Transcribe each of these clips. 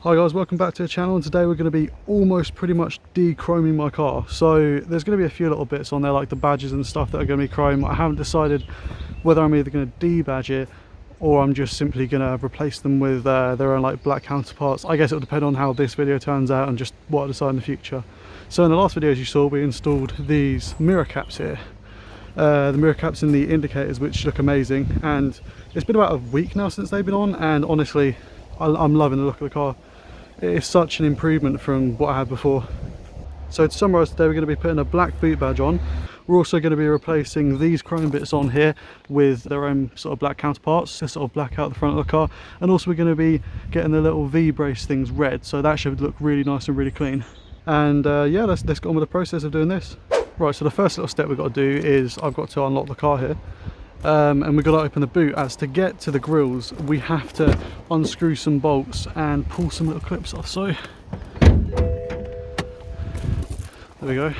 Hi guys, welcome back to the channel, and today we're going to be almost pretty much de-chroming my car. So there's going to be a few little bits on there like the badges and stuff that are going to be chrome. I haven't decided whether I'm either going to de-badge it or I'm just simply going to replace them with their own like black counterparts. I guess it'll depend on how this video turns out and just what I decide in the future. So in the last video, as you saw, we installed these mirror caps here. The mirror caps in the indicators, which look amazing, and it's been about a week now since they've been on, and honestly I'm loving the look of the car. It is such an improvement from what I had before. So to summarise, today we're going to be putting a black boot badge on. We're also going to be replacing these chrome bits on here with their own sort of black counterparts to sort of black out the front of the car, and also we're going to be getting the little V-brace things red, so that should look really nice and really clean. And yeah, let's get on with the process of doing this. Right, so the first little step we've got to do is I've got to unlock the car here. And we've got to open the boot. As to get to the grills, we have to unscrew some bolts and pull some little clips off. So there we go.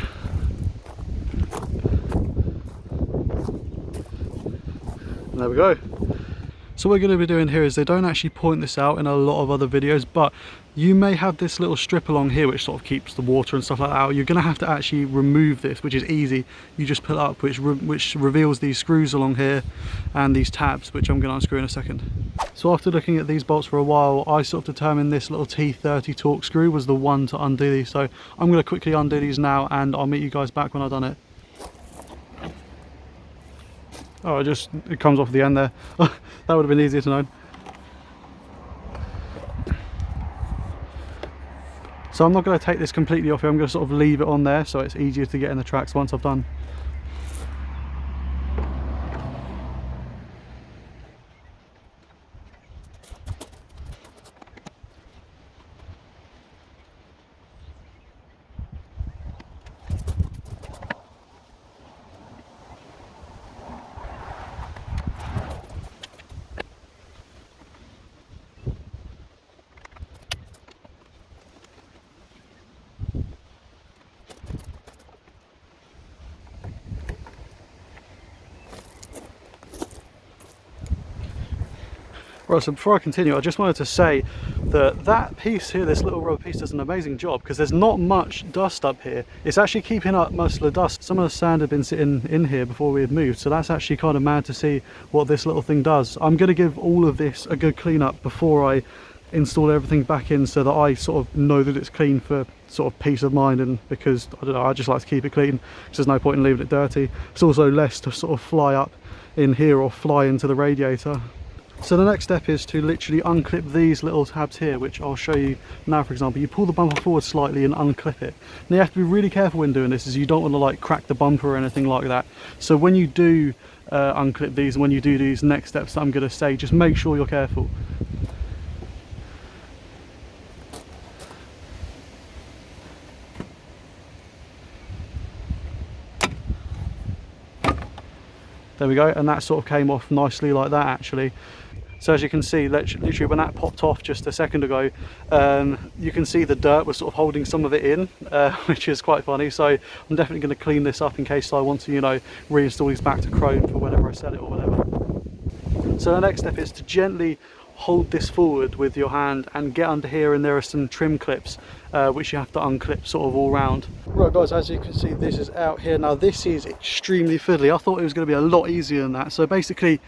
And there we go. So what we're going to be doing here is, they don't actually point this out in a lot of other videos, but you may have this little strip along here which sort of keeps the water and stuff like that out. You're going to have to actually remove this, which is easy. You just pull it up, which reveals these screws along here and these tabs, which I'm going to unscrew in a second. So after looking at these bolts for a while, I sort of determined this little T30 torque screw was the one to undo these. So I'm going to quickly undo these now, and I'll meet you guys back when I've done it. Oh, it comes off the end there. That would have been easier to know. So I'm not going to take this completely off here. I'm going to sort of leave it on there so it's easier to get in the tracks once I've done. Right, so before I continue, I just wanted to say that that piece here, this little rubber piece, does an amazing job because there's not much dust up here. It's actually keeping up most of the dust. Some of the sand had been sitting in here before we had moved, so that's actually kind of mad to see what this little thing does. I'm going to give all of this a good clean up before I install everything back in, so that I sort of know that it's clean for sort of peace of mind, and because I don't know, I just like to keep it clean because there's no point in leaving it dirty. It's also less to sort of fly up in here or fly into the radiator. So the next step is to literally unclip these little tabs here, which I'll show you now. For example, you pull the bumper forward slightly and unclip it. Now you have to be really careful when doing this, as you don't want to like crack the bumper or anything like that. So when you do unclip these, and when you do these next steps that I'm going to say, just make sure you're careful. There we go, and that sort of came off nicely like that actually. So as you can see, literally when that popped off just a second ago, you can see the dirt was sort of holding some of it in, which is quite funny. So I'm definitely going to clean this up in case I want to, you know, reinstall these back to chrome for whenever I sell it or whatever. So the next step is to gently hold this forward with your hand and get under here, and there are some trim clips which you have to unclip sort of all round. Right guys, as you can see, this is out here. Now this is extremely fiddly. I thought it was going to be a lot easier than that. So basically,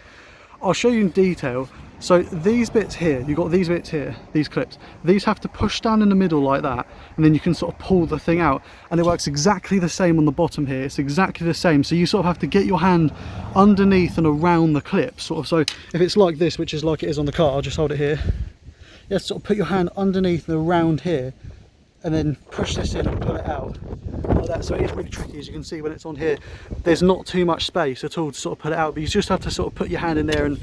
I'll show you in detail. So these bits here, you've got these bits here, these clips, these have to push down in the middle like that, and then you can sort of pull the thing out, and it works exactly the same on the bottom here. It's exactly the same. So you sort of have to get your hand underneath and around the clip sort of. So if it's like this, which is like it is on the car, I'll just hold it here. You have to sort of put your hand underneath and around here, and then push this in and pull it out like that. So it is really tricky. As you can see, when it's on here, there's not too much space at all to sort of pull it out, but you just have to sort of put your hand in there and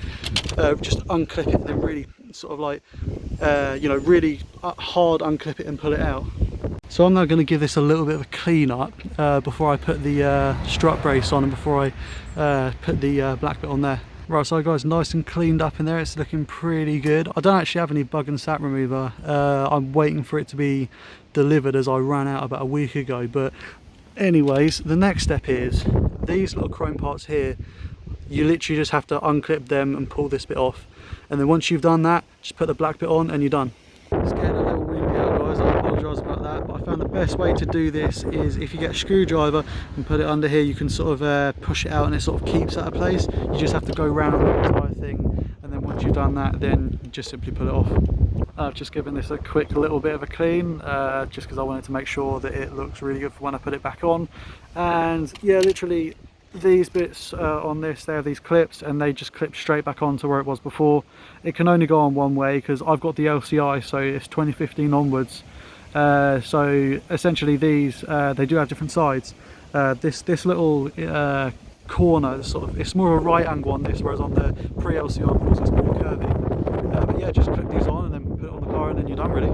just unclip it, and then really sort of like you know, really hard unclip it and pull it out. So I'm now going to give this a little bit of a clean up before I put the strut brace on, and before I put the black bit on there. Right, so guys, nice and cleaned up in there. It's looking pretty good. I don't actually have any bug and sap remover. I'm waiting for it to be delivered, as I ran out about a week ago. But anyways, the next step is these little chrome parts here. You literally just have to unclip them and pull this bit off, and then once you've done that, just put the black bit on and you're done. It's getting a little found the best way to do this is if you get a screwdriver and put it under here, you can sort of push it out and it sort of keeps that in place. You just have to go round the entire thing, and then once you've done that, then you just simply pull it off. I've just given this a quick little bit of a clean, just because I wanted to make sure that it looks really good for when I put it back on. And yeah, literally these bits on this, they have these clips and they just clip straight back on to where it was before. It can only go on one way because I've got the LCI, so it's 2015 onwards. So essentially these, they do have different sides. This little corner, sort of, it's more of a right angle on this, whereas on the pre-LCI models it's more curvy. But yeah, just clip these on and then put it on the car and then you're done really.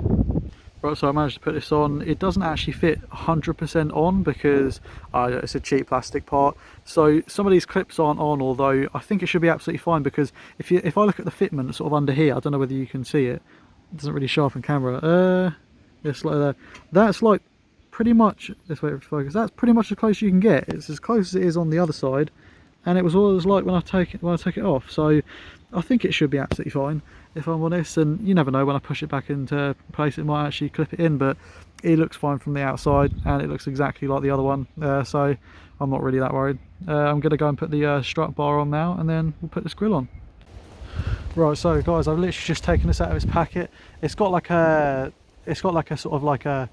Right, so I managed to put this on. It doesn't actually fit 100% on because it's a cheap plastic part. So some of these clips aren't on, although I think it should be absolutely fine, because if I look at the fitment sort of under here, I don't know whether you can see it. It doesn't really show up on camera. It's like that. That's like pretty much, this way to focus, that's pretty much as close as you can get. It's as close as it is on the other side, and it was always like when I take it off. So I think it should be absolutely fine, if I'm honest. And you never know, when I push it back into place it might actually clip it in, but it looks fine from the outside and it looks exactly like the other one, so I'm not really that worried. I'm going to go and put the strut bar on now, and then we'll put this grill on. Right, so guys, I've literally just taken this out of its packet. It's got like a sort of like a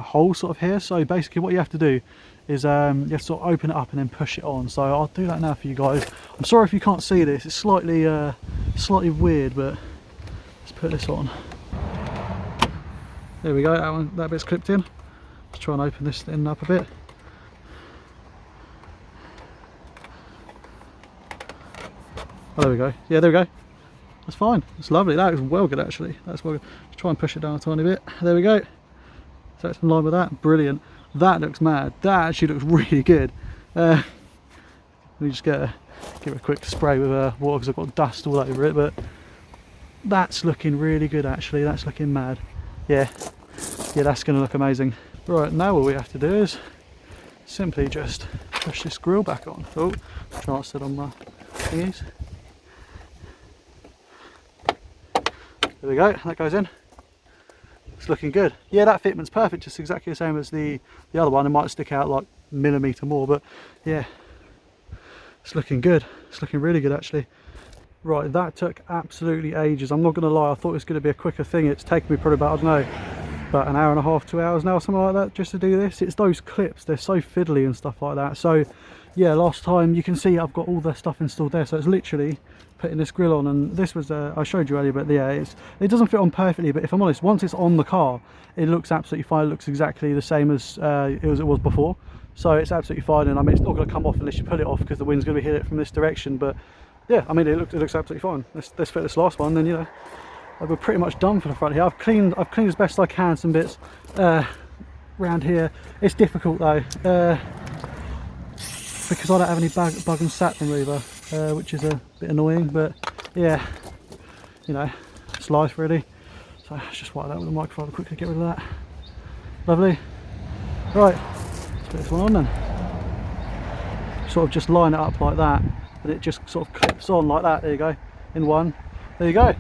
hole sort of here. So basically what you have to do is you have to sort of open it up and then push it on. So I'll do that now for you guys. I'm sorry if you can't see this, it's slightly weird, but let's put this on. There we go, that bit's clipped in. Let's try and open this thing up a bit. Oh, there we go. Yeah, there we go. That's fine. That's lovely. That is well good actually. That's well good. Let's try and push it down a tiny bit. There we go. So it's in line with that. Brilliant. That looks mad. That actually looks really good. Let me just give it a quick spray with water because I've got dust all over it, but that's looking really good actually. That's looking mad. Yeah, that's going to look amazing. Right, now all we have to do is simply just push this grill back on. Oh, try to sit on my thingies. There we go, that goes in. It's looking good. Yeah, that fitment's perfect, just exactly the same as the other one. It might stick out like a millimetre more, but yeah, it's looking good. It's looking really good actually. Right, that took absolutely ages. I'm not going to lie, I thought it was going to be a quicker thing. It's taken me probably about, I don't know, about an hour and a half, 2 hours now, something like that, just to do this. It's those clips, they're so fiddly and stuff like that. So yeah, last time you can see I've got all the stuff installed there, so it's literally putting this grill on. And this was I showed you earlier, but yeah, it doesn't fit on perfectly, but if I'm honest, once it's on the car it looks absolutely fine. It looks exactly the same as it was before, so it's absolutely fine. And I mean, it's not going to come off unless you pull it off, because the wind's going to be hitting it from this direction. But yeah, I mean, it looks absolutely fine. Let's fit this last one, then you know we're pretty much done for the front here. I've cleaned as best I can some bits around here. It's difficult though, because I don't have any bug and sap remover, which is a bit annoying, but yeah, you know, it's life really. So let's just wipe that with the microfiber quickly, get rid of that. Lovely. Right, let's put this one on then. Sort of just line it up like that, and it just sort of clips on like that. There you go, in one. There you go.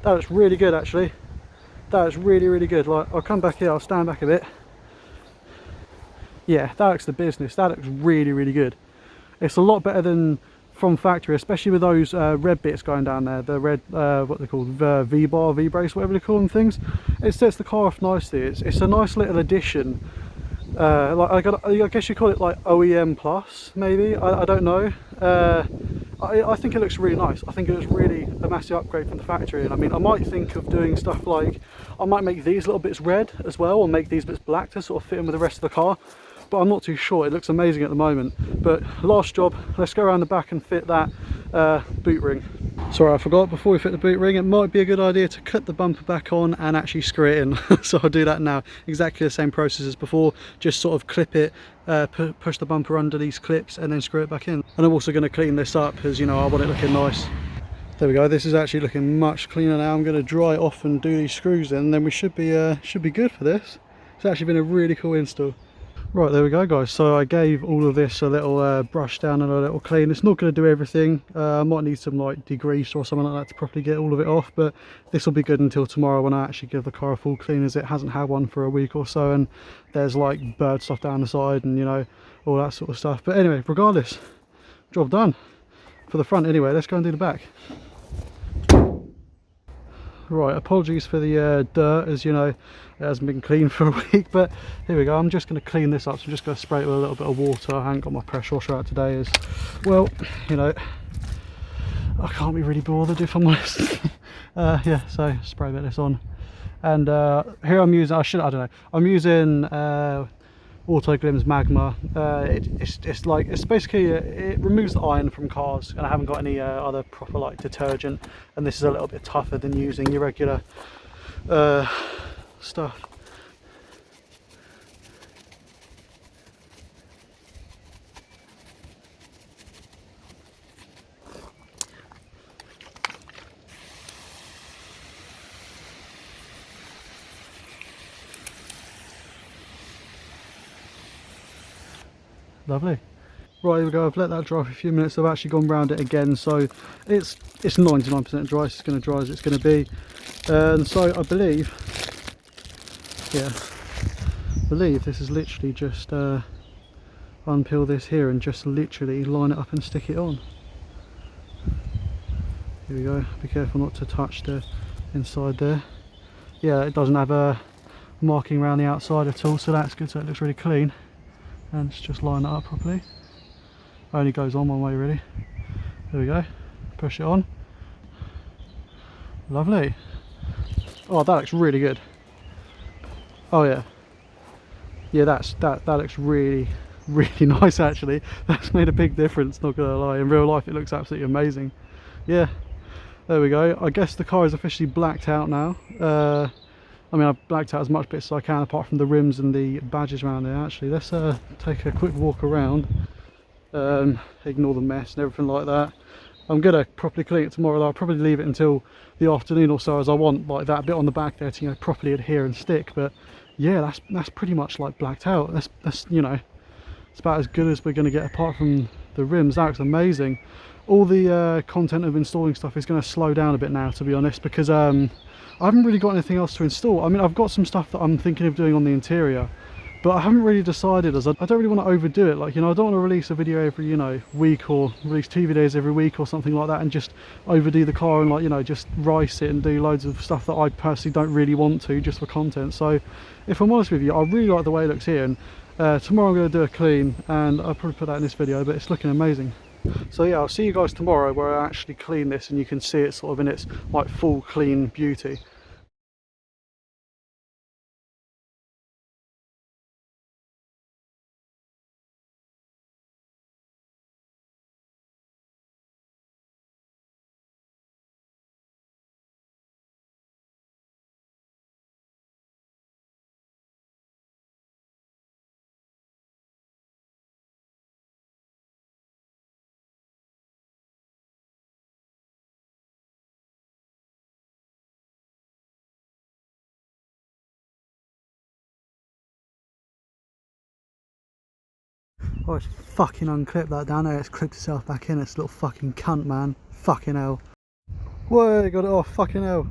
That looks really good actually. That looks really good. Like, I'll come back here, I'll stand back a bit. Yeah, that looks the business. That looks really good. It's a lot better than from factory, especially with those red bits going down there, the red what they're called, V-bar, V-brace, whatever they call them things. It sets the car off nicely. It's a nice little addition. Like I guess you call it like OEM plus, maybe. I don't know. I think it looks really nice. I think it looks really a massive upgrade from the factory. And I mean, I might think of doing stuff like, I might make these little bits red as well, or make these bits black to sort of fit in with the rest of the car, but I'm not too sure. It looks amazing at the moment. But last job, let's go around the back and fit that boot ring. Sorry, I forgot, before we fit the boot ring, it might be a good idea to clip the bumper back on and actually screw it in. So I'll do that now. Exactly the same process as before, just sort of clip it, push the bumper under these clips and then screw it back in. And I'm also going to clean this up because, you know, I want it looking nice. There we go, this is actually looking much cleaner now. I'm going to dry it off and do these screws in, and then we should be good for this. It's actually been a really cool install. Right, there we go guys, so I gave all of this a little brush down and a little clean. It's not going to do everything. I might need some like degrease or something like that to properly get all of it off, but this will be good until tomorrow when I actually give the car a full clean, as it hasn't had one for a week or so, and there's like bird stuff down the side and, you know, all that sort of stuff. But anyway, regardless, job done for the front. Anyway, let's go and do the back. Right, apologies for the dirt, as you know, it hasn't been cleaned for a week, but here we go. I'm just going to clean this up, so I'm just going to spray it with a little bit of water. I haven't got my pressure washer out today, as well, you know, I can't be really bothered if I'm honest. Yeah, so spray a bit of this on, and here I'm using, I don't know, I'm using Auto Glim's Magma. It's basically it removes the iron from cars, and I haven't got any other proper like detergent, and this is a little bit tougher than using your regular stuff. Lovely. Right, here we go. I've let that dry for a few minutes. I've actually gone round it again, so it's 99% dry. It's going to dry as it's going to be, and so I believe, yeah, this is literally just unpeel this here and just literally line it up and stick it on. Here we go. Be careful not to touch the inside there. Yeah, it doesn't have a marking around the outside at all, so that's good. So it looks really clean, and just line it up properly. Only goes on one way really. There we go. Push it on. Lovely. Oh, that looks really good. Oh yeah. Yeah, that looks really nice actually. That's made a big difference, not gonna lie. In real life it looks absolutely amazing. Yeah. There we go. I guess the car is officially blacked out now. I mean, I've blacked out as much bits as I can apart from the rims and the badges around there. Actually, let's take a quick walk around. Ignore the mess and everything like that. I'm gonna properly clean it tomorrow though. I'll probably leave it until the afternoon or so, as I want like that bit on the back there to, you know, properly adhere and stick. But yeah, that's pretty much like blacked out. That's you know, it's about as good as we're gonna get apart from the rims. That looks amazing. All the content of installing stuff is going to slow down a bit now, to be honest, because I haven't really got anything else to install. I mean, I've got some stuff that I'm thinking of doing on the interior, but I haven't really decided, as I don't really want to overdo it. Like, you know, I don't want to release a video every, you know, week, or release 2 videos every week or something like that, and just overdo the car and, like, you know, just rice it and do loads of stuff that I personally don't really want to, just for content. So if I'm honest with you, I really like the way it looks here, and tomorrow I'm going to do a clean, and I'll probably put that in this video, but it's looking amazing. So yeah, I'll see you guys tomorrow where I actually clean this and you can see it sort of in its like full clean beauty. Oh, it's fucking unclipped that down there. It's clipped itself back in. It's a little fucking cunt, man. Fucking hell. Whoa, got it off. Fucking hell.